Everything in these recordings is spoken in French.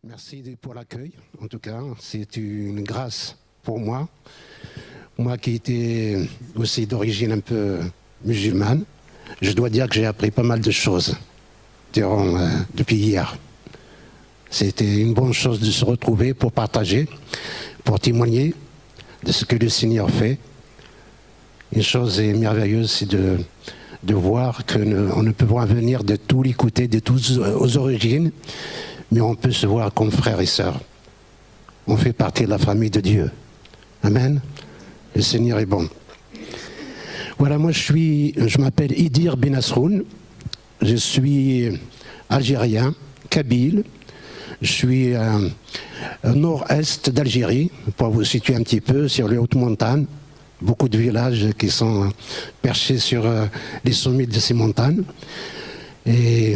Merci pour l'accueil, en tout cas. C'est une grâce pour moi. Moi qui étais aussi d'origine un peu musulmane, je dois dire que j'ai appris pas mal de choses depuis hier. C'était une bonne chose de se retrouver pour partager, pour témoigner de ce que le Seigneur fait. Une chose merveilleuse, c'est de voir qu'on ne peut pas venir de tous les côtés, de tous aux origines, mais on peut se voir comme frères et sœurs. On fait partie de la famille de Dieu. Amen. Le Seigneur est bon. Voilà, moi je m'appelle Idir Benasroun. Je suis algérien, kabyle. Je suis au nord-est d'Algérie, pour vous situer un petit peu, sur les hautes montagnes. Beaucoup de villages qui sont perchés sur les sommets de ces montagnes. Et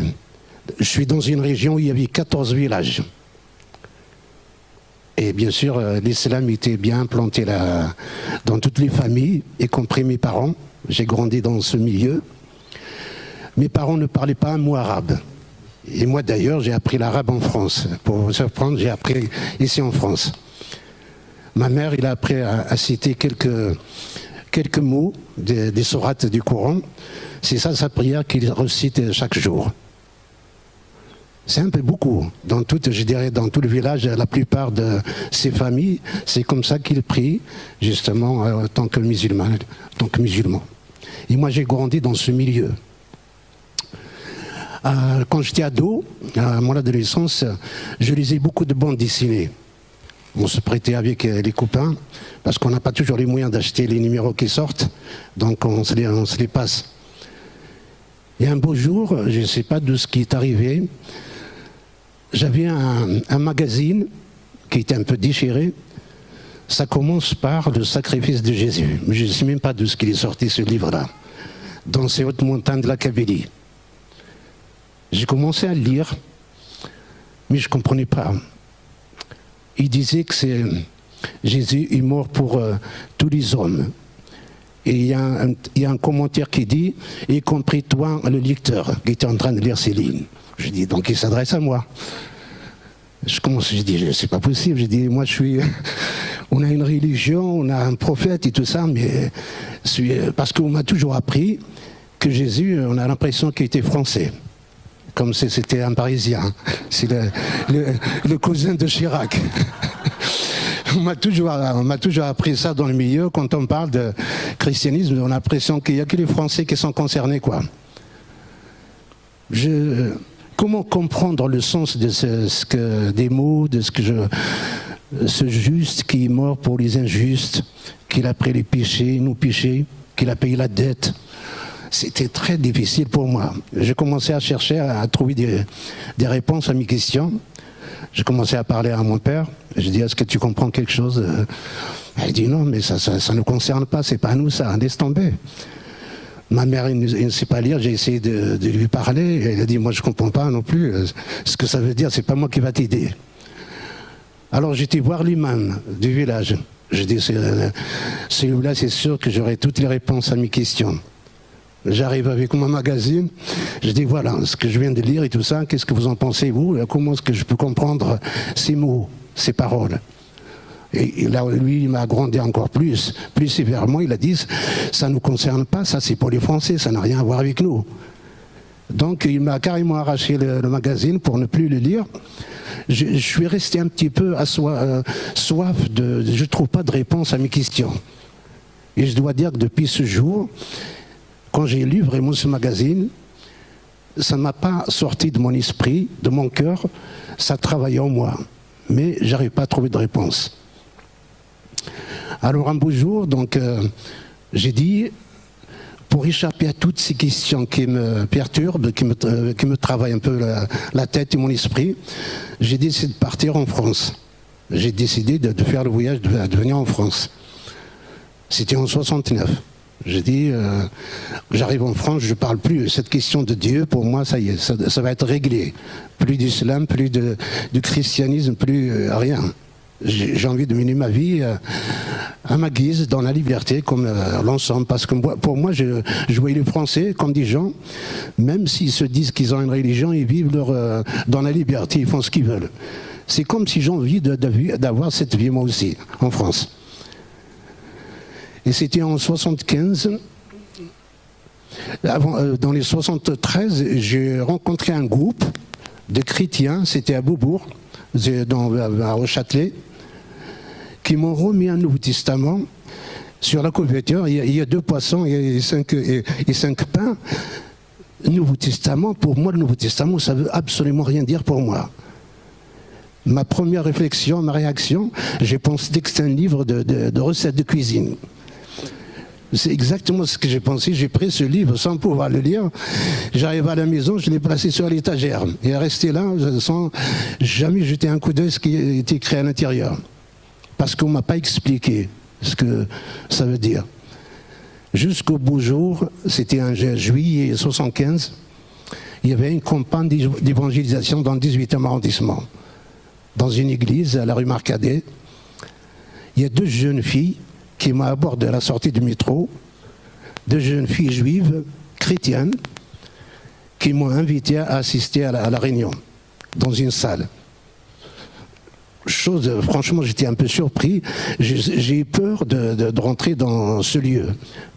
je suis dans une région où il y avait 14 villages. Et bien sûr, l'islam était bien implanté là, dans toutes les familles, y compris mes parents. J'ai grandi dans ce milieu. Mes parents ne parlaient pas un mot arabe. Et moi d'ailleurs, j'ai appris l'arabe en France. Pour vous surprendre, j'ai appris ici en France. Ma mère, il a appris à citer quelques mots des sourates du Coran. C'est ça sa prière qu'il recite chaque jour. C'est un peu beaucoup. Je dirais dans tout le village, la plupart de ces familles, c'est comme ça qu'ils prient, justement, en tant que musulmans. Et moi, j'ai grandi dans ce milieu. Quand j'étais ado, à mon adolescence, je lisais beaucoup de bandes dessinées. On se prêtait avec les copains, parce qu'on n'a pas toujours les moyens d'acheter les numéros qui sortent, donc on se les passe. Et un beau jour, je ne sais pas de ce qui est arrivé, j'avais un magazine qui était un peu déchiré. Ça commence par le sacrifice de Jésus. Mais je ne sais même pas de ce qu'il est sorti, ce livre-là, dans ces hautes montagnes de la Kabylie. J'ai commencé à le lire, mais je ne comprenais pas. Il disait que Jésus est mort pour tous les hommes. Et il y a un commentaire qui dit, y compris toi, le lecteur, qui était en train de lire ces lignes. Je dis, donc il s'adresse à moi. Je dis, c'est pas possible. Je dis, moi on a une religion, on a un prophète et tout ça, mais parce qu'on m'a toujours appris que Jésus, on a l'impression qu'il était français. Comme si c'était un Parisien. C'est le cousin de Chirac. On m'a toujours appris ça dans le milieu. Quand on parle de christianisme, on a l'impression qu'il n'y a que les Français qui sont concernés, quoi. Comment comprendre le sens de des mots, de ce juste qui est mort pour les injustes, qu'il a pris les péchés, nos péchés, qu'il a payé la dette. C'était très difficile pour moi. J'ai commencé à chercher, à trouver des réponses à mes questions. J'ai commencé à parler à mon père. Je dis, est-ce que tu comprends quelque chose? Il dit, non, mais ça ne nous concerne pas, c'est pas à nous ça, laisse tomber. Ma mère, elle ne sait pas lire, j'ai essayé de lui parler. Elle a dit, moi je ne comprends pas non plus. Ce que ça veut dire, c'est pas moi qui va t'aider. Alors j'étais voir l'imam du village. Je dis, celui-là, c'est sûr que j'aurai toutes les réponses à mes questions. J'arrive avec mon magazine, je dis voilà, ce que je viens de lire et tout ça, qu'est-ce que vous en pensez vous? Comment est-ce que je peux comprendre ces mots, ces paroles? Et là, lui, il m'a agrandi encore plus sévèrement, il a dit, ça ne nous concerne pas, ça c'est pour les Français, ça n'a rien à voir avec nous. Donc il m'a carrément arraché le magazine pour ne plus le lire. Je suis resté un petit peu soif je ne trouve pas de réponse à mes questions. Et je dois dire que depuis ce jour, quand j'ai lu vraiment ce magazine, ça ne m'a pas sorti de mon esprit, de mon cœur, ça travaillait en moi. Mais je n'arrive pas à trouver de réponse. Alors un beau jour, donc, j'ai dit, pour échapper à toutes ces questions qui me perturbent, qui me travaillent un peu la tête et mon esprit, j'ai décidé de partir en France. J'ai décidé de faire le voyage, de venir en France. C'était en 69. Je dis, j'arrive en France, je ne parle plus. Cette question de Dieu, pour moi, ça y est, ça va être réglé. Plus d'islam, plus de christianisme, plus rien. J'ai envie de mener ma vie à ma guise, dans la liberté, comme l'ensemble. Parce que pour moi, je voyais les Français comme des gens, même s'ils se disent qu'ils ont une religion, ils vivent dans la liberté, ils font ce qu'ils veulent. C'est comme si j'ai envie d'avoir cette vie moi aussi, en France. Et c'était en 75. Dans les 73, j'ai rencontré un groupe de chrétiens, c'était à Beaubourg, au Châtelet, qui m'ont remis un Nouveau Testament sur la couverture. Il y a 2 poissons et 5 pains. Nouveau Testament, pour moi, le Nouveau Testament, ça veut absolument rien dire pour moi. Ma première réflexion, ma réaction, j'ai pensé que c'était un livre de recettes de cuisine. C'est exactement ce que j'ai pensé. J'ai pris ce livre sans pouvoir le lire. J'arrive à la maison, je l'ai placé sur l'étagère. Il est resté là sans jamais jeter un coup d'œil ce qui était écrit à l'intérieur. Parce qu'on ne m'a pas expliqué ce que ça veut dire. Jusqu'au beau jour, c'était en juillet 1975, il y avait une campagne d'évangélisation dans le 18e arrondissement. Dans une église à la rue Marcadet, il y a 2 jeunes filles qui m'ont abordé à la sortie du métro, 2 jeunes filles juives, chrétiennes, qui m'ont invité à assister à la réunion, dans une salle. Franchement, j'étais un peu surpris. J'ai eu peur de rentrer dans ce lieu.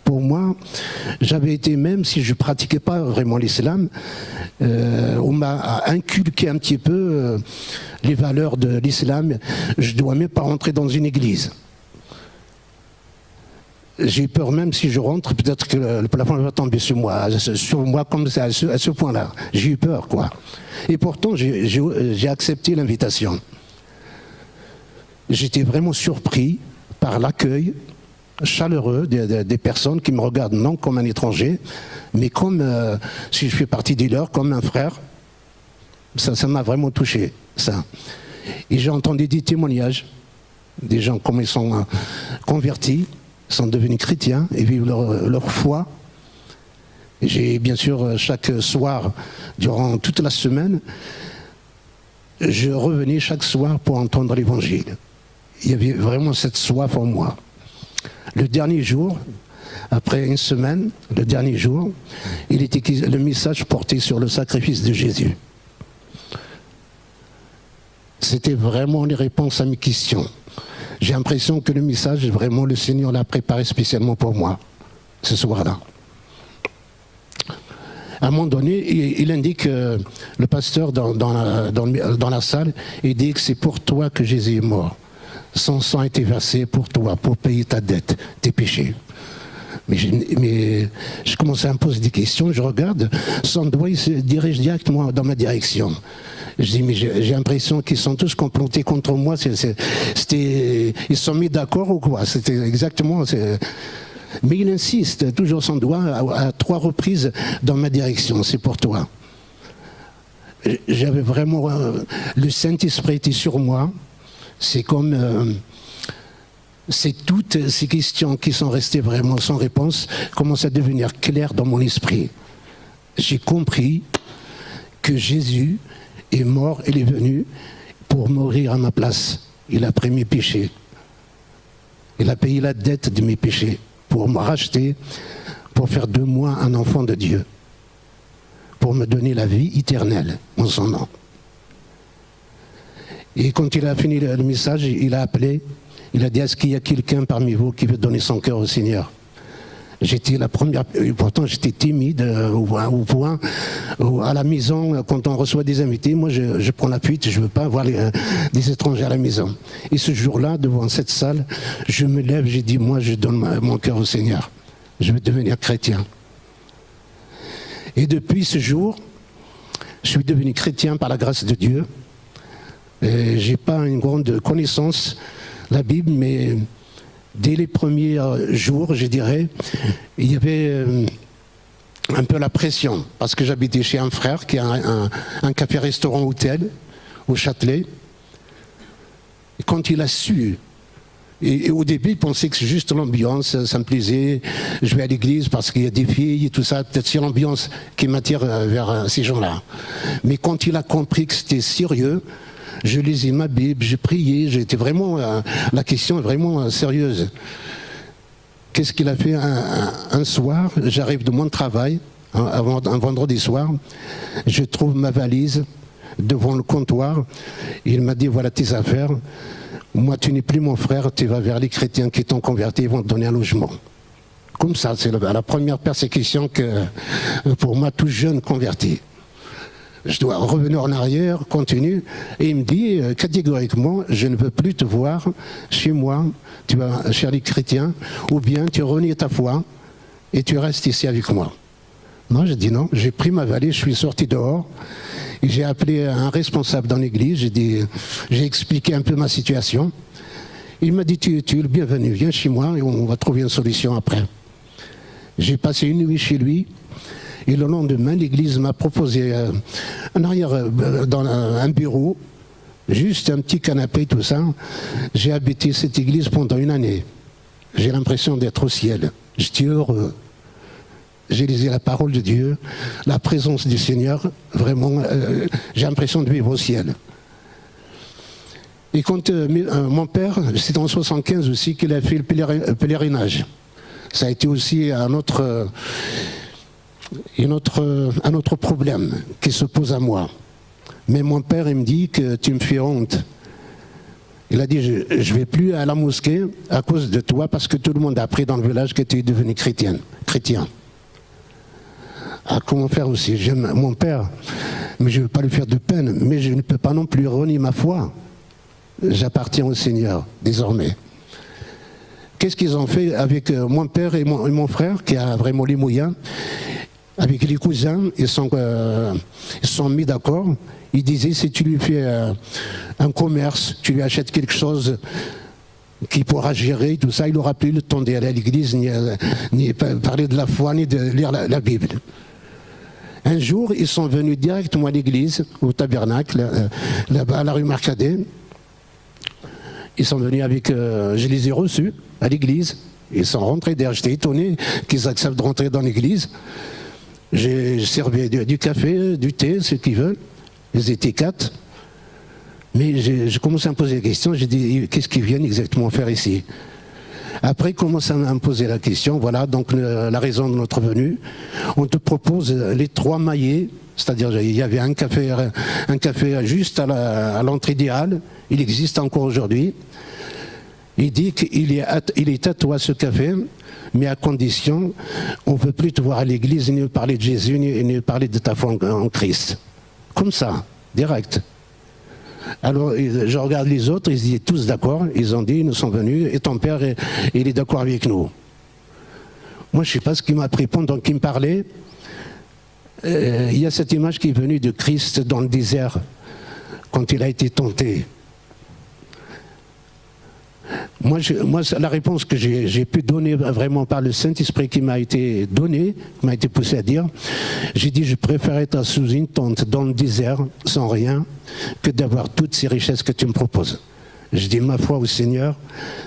Pour moi, j'avais été, même si je ne pratiquais pas vraiment l'islam, on m'a inculqué un petit peu les valeurs de l'islam. Je ne dois même pas rentrer dans une église. J'ai peur, même si je rentre, peut-être que le plafond va tomber sur moi comme ça, à ce point-là. J'ai eu peur, quoi. Et pourtant, j'ai accepté l'invitation. J'étais vraiment surpris par l'accueil chaleureux des personnes qui me regardent non comme un étranger, mais comme si je fais partie des leurs, comme un frère. Ça m'a vraiment touché, ça. Et j'ai entendu des témoignages, des gens comme ils sont convertis, sont devenus chrétiens et vivent leur foi. J'ai bien sûr, chaque soir, durant toute la semaine, je revenais chaque soir pour entendre l'évangile. Il y avait vraiment cette soif en moi. Le dernier jour, après une semaine, le dernier jour, le message portait sur le sacrifice de Jésus. C'était vraiment les réponses à mes questions. J'ai l'impression que le message, vraiment, le Seigneur l'a préparé spécialement pour moi, ce soir-là. À un moment donné, il indique, le pasteur dans la salle, il dit que c'est pour toi que Jésus est mort. Son sang a été versé pour toi, pour payer ta dette, tes péchés. Mais je commençais à me poser des questions, je regarde, son doigt il se dirige directement dans ma direction. Je dis, mais j'ai l'impression qu'ils sont tous complotés contre moi, ils se sont mis d'accord ou quoi? C'était exactement... Mais il insiste, toujours son doigt, à 3 reprises dans ma direction, c'est pour toi. J'avais vraiment... le Saint-Esprit était sur moi. C'est comme... c'est toutes ces questions qui sont restées vraiment sans réponse commencent à devenir claires dans mon esprit. J'ai compris que Jésus est mort, il est venu pour mourir à ma place. Il a pris mes péchés. Il a payé la dette de mes péchés pour me racheter, pour faire de moi un enfant de Dieu, pour me donner la vie éternelle en son nom. Et quand il a fini le message, il a appelé, il a dit, est-ce qu'il y a quelqu'un parmi vous qui veut donner son cœur au Seigneur? J'étais la première, pourtant j'étais timide au point où à la maison, quand on reçoit des invités, moi je prends la fuite, je ne veux pas avoir des étrangers à la maison. Et ce jour-là, devant cette salle, je me lève, j'ai dit, moi je donne mon cœur au Seigneur, je veux devenir chrétien. Et depuis ce jour, je suis devenu chrétien par la grâce de Dieu. Je n'ai pas une grande connaissance de la Bible, mais dès les premiers jours, je dirais, il y avait un peu la pression, parce que j'habitais chez un frère qui a un café-restaurant-hôtel au Châtelet. Et quand il a su, et au début, il pensait que c'est juste l'ambiance, ça me plaisait, je vais à l'église parce qu'il y a des filles et tout ça, peut-être c'est l'ambiance qui m'attire vers ces gens-là. Mais quand il a compris que c'était sérieux, je lisais ma Bible, j'ai prié, j'étais vraiment... la question est vraiment sérieuse. Qu'est-ce qu'il a fait un soir, j'arrive de mon travail, un vendredi soir, je trouve ma valise, devant le comptoir. Il m'a dit, voilà tes affaires. Moi, tu n'es plus mon frère, tu vas vers les chrétiens qui t'ont converti, ils vont te donner un logement. Comme ça, c'est la première persécution que, pour moi, tout jeune converti. Je dois revenir en arrière, continue, et il me dit catégoriquement, je ne veux plus te voir chez moi, tu vas chez les chrétiens, ou bien tu renies ta foi et tu restes ici avec moi. Non, j'ai dit non, j'ai pris ma valise, je suis sorti dehors, et j'ai appelé un responsable dans l'église, j'ai expliqué un peu ma situation. Il m'a dit, tu es le bienvenu, viens chez moi et on va trouver une solution après. J'ai passé une nuit chez lui. Et le lendemain, l'église m'a proposé dans un bureau, juste un petit canapé, tout ça. J'ai habité cette église pendant une année. J'ai l'impression d'être au ciel. J'étais heureux. J'ai lisé la parole de Dieu, la présence du Seigneur. Vraiment, j'ai l'impression de vivre au ciel. Et quand mon père, c'était en 1975 aussi qu'il a fait le pèlerinage. Ça a été aussi un autre problème qui se pose à moi. Mais mon père, il me dit que tu me fais honte. Il a dit, je ne vais plus à la mosquée à cause de toi parce que tout le monde a appris dans le village que tu es devenu chrétien. Ah, comment faire aussi? J'aime mon père, mais je ne veux pas lui faire de peine, mais je ne peux pas non plus renier ma foi. J'appartiens au Seigneur, désormais. Qu'est-ce qu'ils ont fait avec mon père et mon frère, qui a vraiment les moyens? Avec les cousins, ils sont mis d'accord. Ils disaient, si tu lui fais un commerce, tu lui achètes quelque chose qui pourra gérer, tout ça, il n'aura plus le temps d'aller à l'église, ni parler de la foi, ni de lire la Bible. Un jour, ils sont venus directement à l'église, au tabernacle, là-bas à la rue Marcadet. Ils sont venus avec, je les ai reçus à l'église. Ils sont rentrés d'ailleurs, j'étais étonné qu'ils acceptent de rentrer dans l'église. J'ai servi du café, du thé, ce qu'ils veulent. Ils étaient 4. Mais j'ai commencé à me poser la question, j'ai dit, qu'est-ce qu'ils viennent exactement faire ici? Après, ils commencent à me poser la question, voilà, donc la raison de notre venue. On te propose les 3 maillets, c'est-à-dire il y avait un café juste à l'entrée des halles, il existe encore aujourd'hui. Il dit qu'il est à toi ce café, mais à condition, on ne peut plus te voir à l'église, ni parler de Jésus, ni parler de ta foi en Christ. Comme ça, direct. Alors, je regarde les autres, ils étaient tous d'accord, ils ont dit, nous sommes venus, et ton père, il est d'accord avec nous. Moi, je ne sais pas ce qu'il m'a appris pendant qu'il me parlait. Il y a cette image qui est venue de Christ dans le désert, quand il a été tenté. Moi, la réponse que j'ai pu donner vraiment par le Saint-Esprit qui m'a été donné, qui m'a été poussé à dire, j'ai dit, je préfère être sous une tente dans le désert, sans rien, que d'avoir toutes ces richesses que tu me proposes. Je dis, ma foi au Seigneur,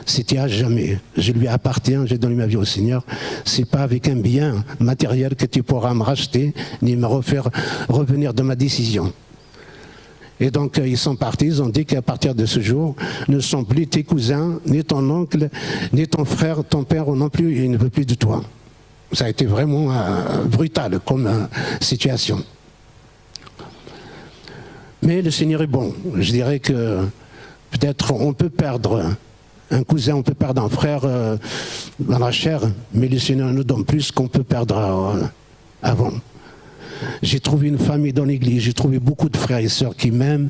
c'était à jamais. Je lui appartiens, j'ai donné ma vie au Seigneur. C'est pas avec un bien matériel que tu pourras me racheter, ni me refaire revenir de ma décision. Et donc, ils sont partis, ils ont dit qu'à partir de ce jour, ne sont plus tes cousins, ni ton oncle, ni ton frère, ton père non plus, il ne veut plus de toi. Ça a été vraiment brutal comme situation. Mais le Seigneur est bon. Je dirais que peut-être on peut perdre un cousin, on peut perdre un frère dans la chair, mais le Seigneur nous donne plus qu'on peut perdre avant. J'ai trouvé une famille dans l'église, j'ai trouvé beaucoup de frères et sœurs qui m'aiment,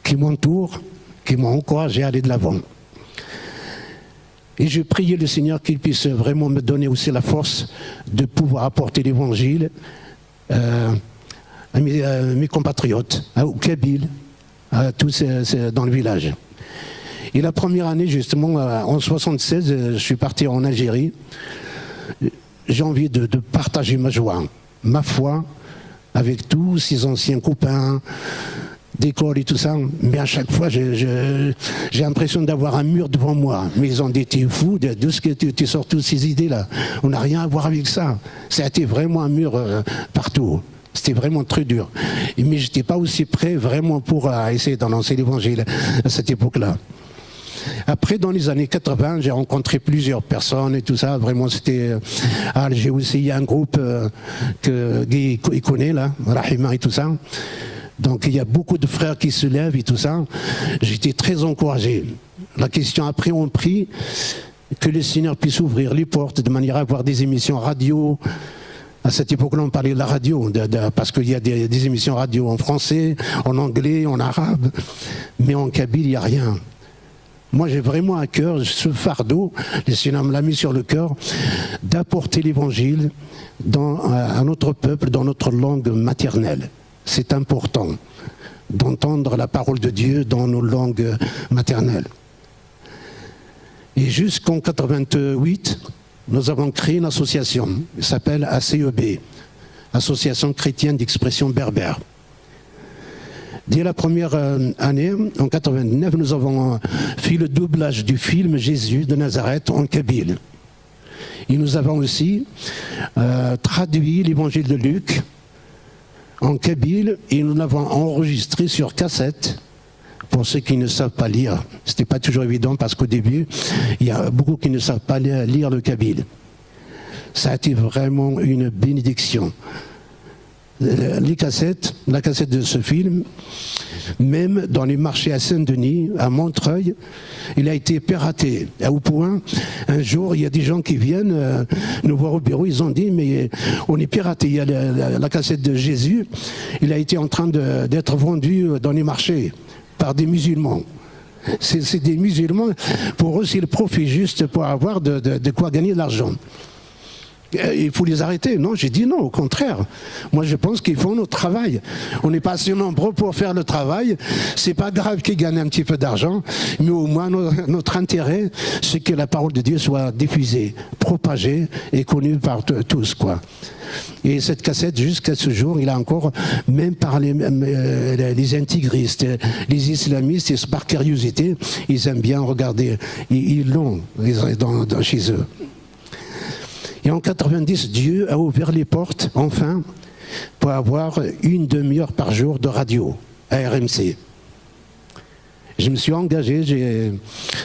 qui m'entourent, qui m'ont encouragé à aller de l'avant. Et je priais le Seigneur qu'il puisse vraiment me donner aussi la force de pouvoir apporter l'évangile à mes compatriotes, aux Kabyles, à tous dans le village. Et la première année, justement, en 1976, je suis parti en Algérie. J'ai envie de partager ma joie, ma foi, avec tous ces anciens copains d'école et tout ça, mais à chaque fois j'ai l'impression d'avoir un mur devant moi. Mais ils ont dit, t'es fou, d'où ce que tu sors toutes ces idées-là? On n'a rien à voir avec ça. Ça a été vraiment un mur partout. C'était vraiment très dur. Mais je n'étais pas aussi prêt vraiment pour essayer d'annoncer l'évangile à cette époque-là. Après, dans les années 80, j'ai rencontré plusieurs personnes et tout ça. Vraiment, c'était à Alger aussi. Il y a un groupe que Guy connaît, là, Rahima et tout ça. Donc il y a beaucoup de frères qui se lèvent et tout ça. J'étais très encouragé. La question après, on prie que le Seigneur puisse ouvrir les portes de manière à avoir des émissions radio. À cette époque-là, on parlait de la radio, parce qu'il y a des émissions radio en français, en anglais, en arabe, mais en kabyle, il n'y a rien. Moi, j'ai vraiment à cœur ce fardeau, le Seigneur me l'a mis sur le cœur, d'apporter l'évangile à notre peuple, dans notre langue maternelle. C'est important d'entendre la parole de Dieu dans nos langues maternelles. Et jusqu'en 88, nous avons créé une association, qui s'appelle ACEB, Association chrétienne d'expression berbère. Dès la première année, en 89, nous avons fait le doublage du film Jésus de Nazareth en kabyle. Et nous avons aussi traduit l'évangile de Luc en kabyle et nous l'avons enregistré sur cassette pour ceux qui ne savent pas lire. Ce n'était pas toujours évident parce qu'au début, il y a beaucoup qui ne savent pas lire le kabyle. Ça a été vraiment une bénédiction. La cassette de ce film, même dans les marchés à Saint-Denis, à Montreuil, il a été piraté. Au point, un jour, il y a des gens qui viennent nous voir au bureau, ils ont dit, mais on est piraté. Il y a la cassette de Jésus, il a été en train d'être vendu dans les marchés par des musulmans. C'est des musulmans, pour eux, c'est le profit juste pour avoir de quoi gagner de l'argent. Il faut les arrêter. Non, j'ai dit non, au contraire. Moi, je pense qu'ils font notre travail. On n'est pas assez nombreux pour faire le travail. C'est pas grave qu'ils gagnent un petit peu d'argent, mais au moins notre intérêt, c'est que la parole de Dieu soit diffusée, propagée et connue par tous, quoi. Et cette cassette, jusqu'à ce jour, il a encore, même par les intégristes, les islamistes, et par curiosité, ils aiment bien regarder. Ils l'ont chez eux. Et en 90, Dieu a ouvert les portes, enfin, pour avoir une demi-heure par jour de radio à RMC. Je me suis engagé,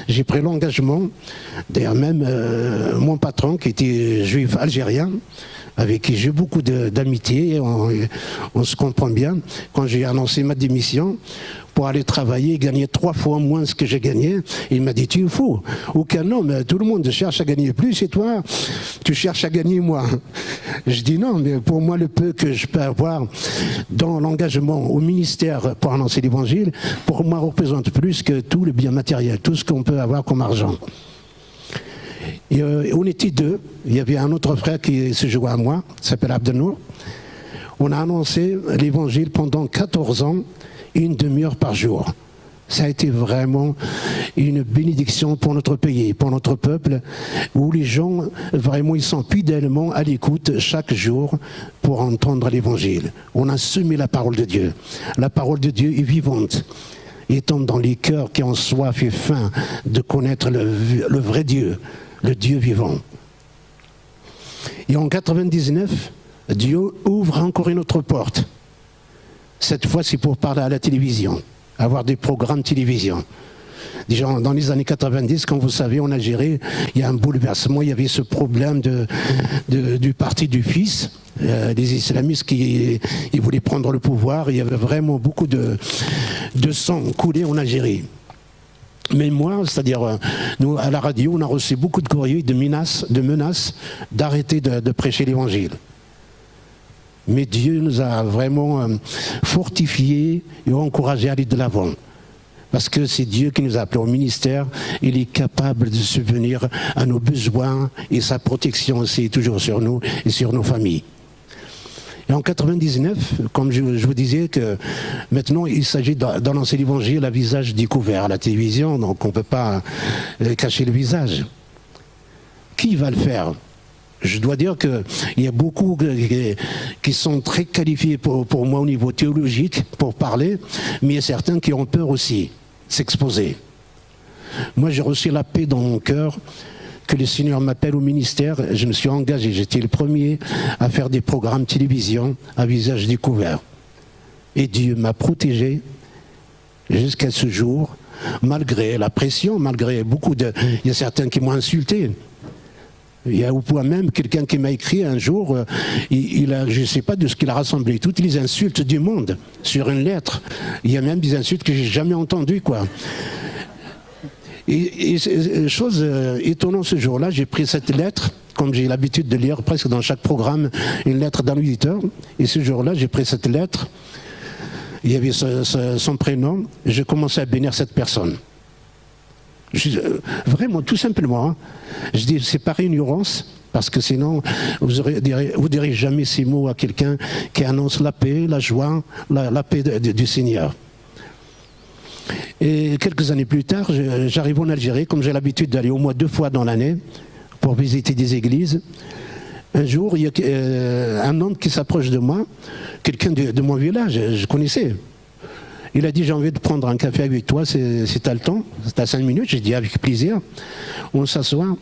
j'ai pris l'engagement, d'ailleurs même mon patron qui était juif algérien, avec qui j'ai beaucoup d'amitié, on se comprend bien, quand j'ai annoncé ma démission, pour aller travailler et gagner 3 fois moins ce que j'ai gagné, il m'a dit, tu es fou, aucun homme, tout le monde cherche à gagner plus et toi, tu cherches à gagner moins. Je dis non, mais pour moi, le peu que je peux avoir dans l'engagement au ministère pour annoncer l'évangile, pour moi représente plus que tout le bien matériel, tout ce qu'on peut avoir comme argent. Et on était 2, il y avait un autre frère qui se joint à moi, qui s'appelle Abdenour. On a annoncé l'évangile pendant 14 ans, une demi-heure par jour. Ça a été vraiment une bénédiction pour notre pays, pour notre peuple, où les gens, vraiment, ils sont fidèlement à l'écoute chaque jour pour entendre l'évangile. On a semé la parole de Dieu. La parole de Dieu est vivante. Et tombe dans les cœurs qui ont soif et faim de connaître le vrai Dieu, le Dieu vivant. Et en 99, Dieu ouvre encore une autre porte. Cette fois, c'est pour parler à la télévision, avoir des programmes de télévision. Déjà, dans les années 90, comme vous savez, en Algérie, il y a un bouleversement, il y avait ce problème du parti du fils, des islamistes qui ils voulaient prendre le pouvoir, il y avait vraiment beaucoup de sang coulé en Algérie. Mais moi, c'est-à-dire, nous, à la radio, on a reçu beaucoup de courriers, de menaces d'arrêter de prêcher l'évangile. Mais Dieu nous a vraiment fortifiés et encouragés à aller de l'avant. Parce que c'est Dieu qui nous a appelés au ministère. Il est capable de subvenir à nos besoins et sa protection aussi est toujours sur nous et sur nos familles. Et en 99, comme je vous disais, que maintenant il s'agit d'annoncer l'évangile à visage découvert à la télévision, donc on ne peut pas cacher le visage. Qui va le faire ? Je dois dire qu'il y a beaucoup qui sont très qualifiés pour moi au niveau théologique pour parler, mais il y a certains qui ont peur aussi de s'exposer. Moi, j'ai reçu la paix dans mon cœur que le Seigneur m'appelle au ministère. Je me suis engagé, j'étais le premier à faire des programmes télévision à visage découvert. Et Dieu m'a protégé jusqu'à ce jour, malgré la pression, malgré il y a certains qui m'ont insulté. Il y a au point même quelqu'un qui m'a écrit un jour, je ne sais pas de ce qu'il a rassemblé, toutes les insultes du monde sur une lettre. Il y a même des insultes que j'ai jamais entendues, quoi. Et chose étonnante ce jour-là, j'ai pris cette lettre, comme j'ai l'habitude de lire presque dans chaque programme, une lettre d'un auditeur. Et ce jour-là, j'ai pris cette lettre, il y avait son prénom, et j'ai commencé à bénir cette personne. Vraiment, tout simplement. Hein. Je dis, c'est par ignorance, parce que sinon, vous direz jamais ces mots à quelqu'un qui annonce la paix, la joie, la paix du Seigneur. Et quelques années plus tard, j'arrive en Algérie, comme j'ai l'habitude d'aller au moins 2 fois dans l'année pour visiter des églises. Un jour, il y a un homme qui s'approche de moi, quelqu'un de mon village, je connaissais. Il a dit, j'ai envie de prendre un café avec toi, si tu as le temps. C'était à 5 minutes, j'ai dit avec plaisir. On s'assoit.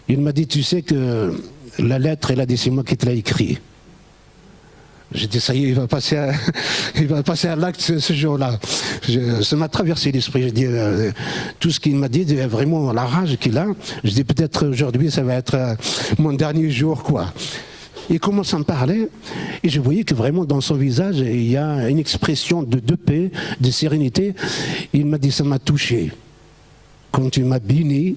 Il m'a dit, tu sais que la lettre, elle a dit, c'est moi qui te l'ai écrit. J'ai dit, ça y est, il va passer à l'acte ce jour-là. Ça m'a traversé l'esprit. J'ai dit, tout ce qu'il m'a dit, vraiment la rage qu'il a. Je dis, peut-être aujourd'hui, ça va être mon dernier jour, quoi. Il commence à me parler et je voyais que vraiment dans son visage, il y a une expression de paix, de sérénité. Il m'a dit, ça m'a touché. Quand tu m'as béni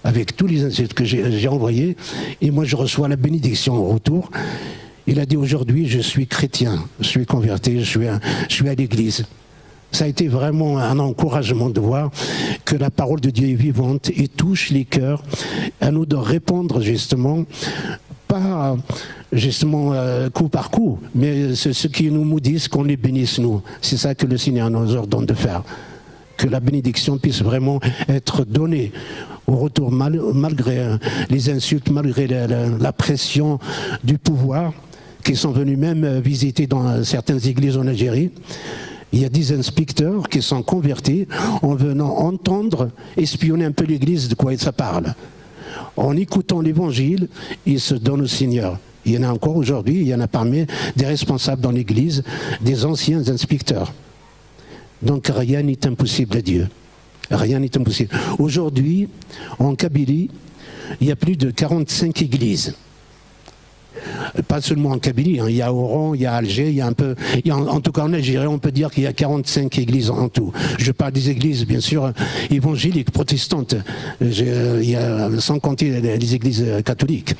avec tous les insultes que j'ai envoyés, et moi je reçois la bénédiction au retour. Il a dit, aujourd'hui je suis chrétien, je suis converti, je suis à l'église. Ça a été vraiment un encouragement de voir que la parole de Dieu est vivante et touche les cœurs. À nous de répondre justement, pas justement coup par coup, mais ce qui nous maudissent, qu'on les bénisse nous. C'est ça que le Seigneur nous ordonne de faire. Que la bénédiction puisse vraiment être donnée au retour, malgré les insultes, malgré la pression du pouvoir, qui sont venus même visiter dans certaines églises en Algérie. Il y a des inspecteurs qui sont convertis en venant entendre, espionner un peu l'église de quoi ça parle. En écoutant l'évangile, ils se donnent au Seigneur. Il y en a encore aujourd'hui, il y en a parmi des responsables dans l'église, des anciens inspecteurs. Donc rien n'est impossible à Dieu. Rien n'est impossible. Aujourd'hui, en Kabylie, il y a plus de 45 églises. Pas seulement en Kabylie, hein. Il y a Oran, il y a Alger, il y a un peu, en tout cas en Algérie, on peut dire qu'il y a 45 églises en tout. Je parle des églises, bien sûr, évangéliques, protestantes, sans compter les églises catholiques.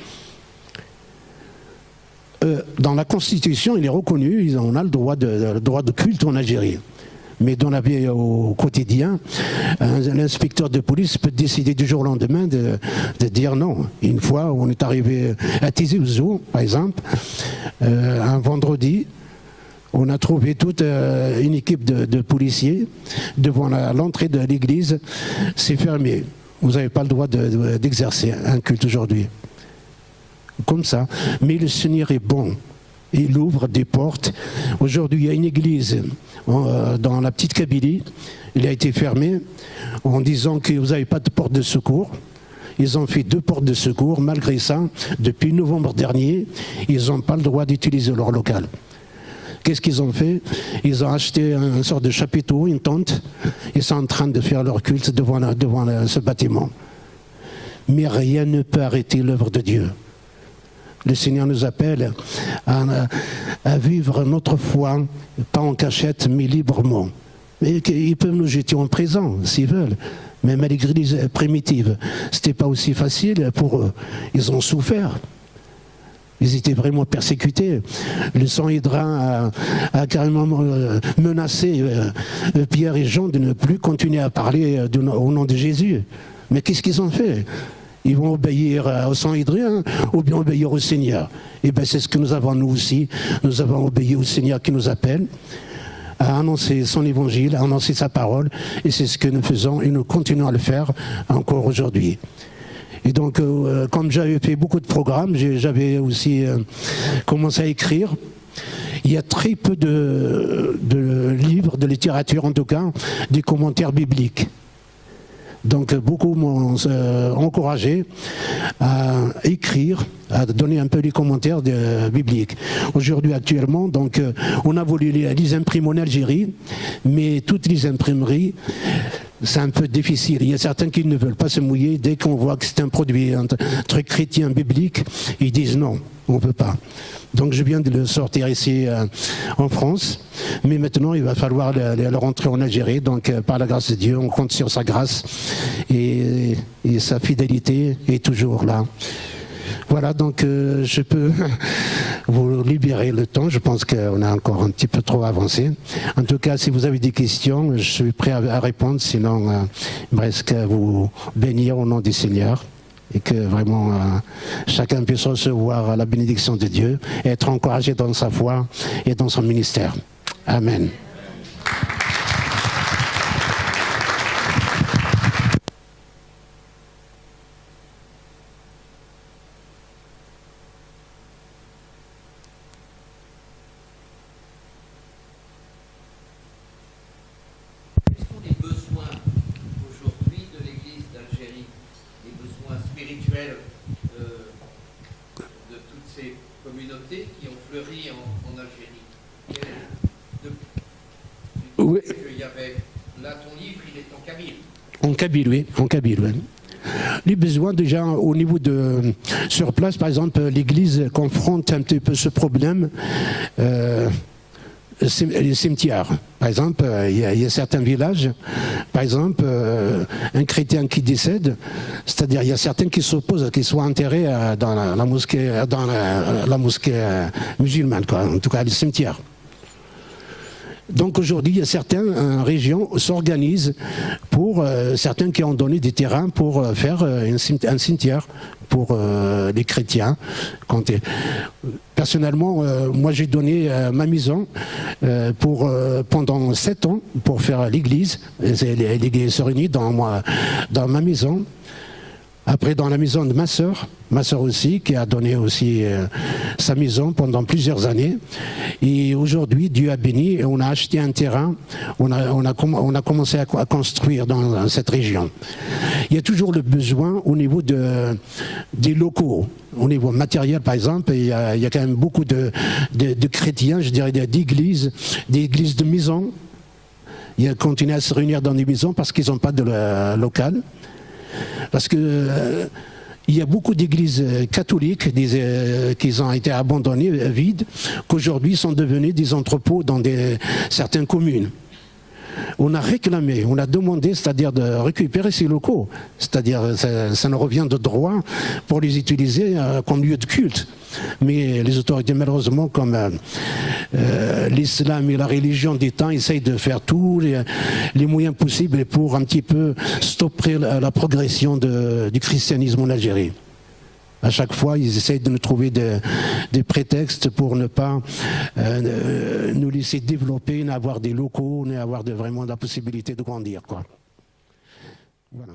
Dans la Constitution, il est reconnu, on a le droit de culte en Algérie. Mais dans la vie au quotidien, l'inspecteur de police peut décider du jour au lendemain de dire non. Une fois, on est arrivé à Tizi Ouzou, par exemple, un vendredi, on a trouvé toute une équipe de policiers devant l'entrée de l'église. C'est fermé. Vous n'avez pas le droit d'exercer un culte aujourd'hui. Comme ça. Mais le Seigneur est bon. Il ouvre des portes. Aujourd'hui, il y a une église dans la petite Kabylie. Il a été fermé en disant que vous n'avez pas de porte de secours. Ils ont fait 2 portes de secours. Malgré ça, depuis novembre dernier, ils n'ont pas le droit d'utiliser leur local. Qu'est-ce qu'ils ont fait? Ils ont acheté une sorte de chapiteau, une tente. Ils sont en train de faire leur culte devant ce bâtiment. Mais rien ne peut arrêter l'œuvre de Dieu. Le Seigneur nous appelle à vivre notre foi, pas en cachette, mais librement. Et ils peuvent nous jeter en prison, s'ils veulent. Même à l'église primitive, ce n'était pas aussi facile pour eux. Ils ont souffert. Ils étaient vraiment persécutés. Le Sanhédrin a carrément menacé Pierre et Jean de ne plus continuer à parler au nom de Jésus. Mais qu'est-ce qu'ils ont fait? Ils vont obéir au Sanhédrin ou bien obéir au Seigneur. Et bien c'est ce que nous avons nous aussi. Nous avons obéi au Seigneur qui nous appelle à annoncer son évangile, à annoncer sa parole. Et c'est ce que nous faisons et nous continuons à le faire encore aujourd'hui. Et donc, comme j'avais fait beaucoup de programmes, j'avais aussi commencé à écrire. Il y a très peu de livres, de littérature en tout cas, des commentaires bibliques. Donc beaucoup m'ont encouragé à écrire, à donner un peu les commentaires bibliques. Aujourd'hui, actuellement, donc, on a voulu les imprimer en Algérie, mais toutes les imprimeries c'est un peu difficile. Il y a certains qui ne veulent pas se mouiller. Dès qu'on voit que c'est un produit, un truc chrétien, biblique, ils disent non, on ne peut pas. Donc je viens de le sortir ici en France, mais maintenant il va falloir le rentrer en Algérie. Donc par la grâce de Dieu, on compte sur sa grâce et sa fidélité est toujours là. Voilà, donc je peux vous libérer le temps. Je pense qu'on a encore un petit peu trop avancé. En tout cas, si vous avez des questions, je suis prêt à répondre. Sinon, il me reste qu'à vous bénir au nom du Seigneur. Et que vraiment chacun puisse recevoir la bénédiction de Dieu et être encouragé dans sa foi et dans son ministère. Amen. Quels sont les besoins aujourd'hui de l'Église d'Algérie, les besoins spirituels de toutes ces communautés qui ont fleuri en Algérie? Oui. Il y avait, là, ton livre, il est en kabyle. En kabyle, oui. En kabyle, oui. Les besoins déjà au niveau de sur place, par exemple, l'Église confronte un petit peu ce problème. Les cimetières. Par exemple, il y a certains villages, par exemple, un chrétien qui décède, c'est-à-dire il y a certains qui s'opposent à qu'il soit enterré dans la mosquée musulmane, quoi, en tout cas les cimetières. Donc aujourd'hui, il y a certaines régions s'organisent pour certains qui ont donné des terrains pour faire un cimetière pour les chrétiens. Personnellement, moi j'ai donné ma maison pendant 7 ans pour faire l'église. L'église se réunit dans ma maison. Après, dans la maison de ma sœur aussi, qui a donné aussi sa maison pendant plusieurs années. Et aujourd'hui, Dieu a béni et on a acheté un terrain, on a commencé à construire dans cette région. Il y a toujours le besoin au niveau des locaux, au niveau matériel par exemple, il y a quand même beaucoup de chrétiens, je dirais d'églises, des églises de maisons. Ils continuent à se réunir dans des maisons parce qu'ils n'ont pas de local. Parce que il y a beaucoup d'églises catholiques qui ont été abandonnées, vides, qu'aujourd'hui sont devenues des entrepôts dans certaines communes. On a réclamé, on a demandé, c'est-à-dire de récupérer ces locaux, c'est-à-dire ça nous revient de droit pour les utiliser comme lieu de culte. Mais les autorités, malheureusement, comme l'islam et la religion des temps, essayent de faire tous les moyens possibles pour un petit peu stopper la progression du christianisme en Algérie. À chaque fois, ils essayent de nous trouver des prétextes pour ne pas nous laisser développer, n'avoir des locaux, n'avoir vraiment la possibilité de grandir, quoi. Voilà.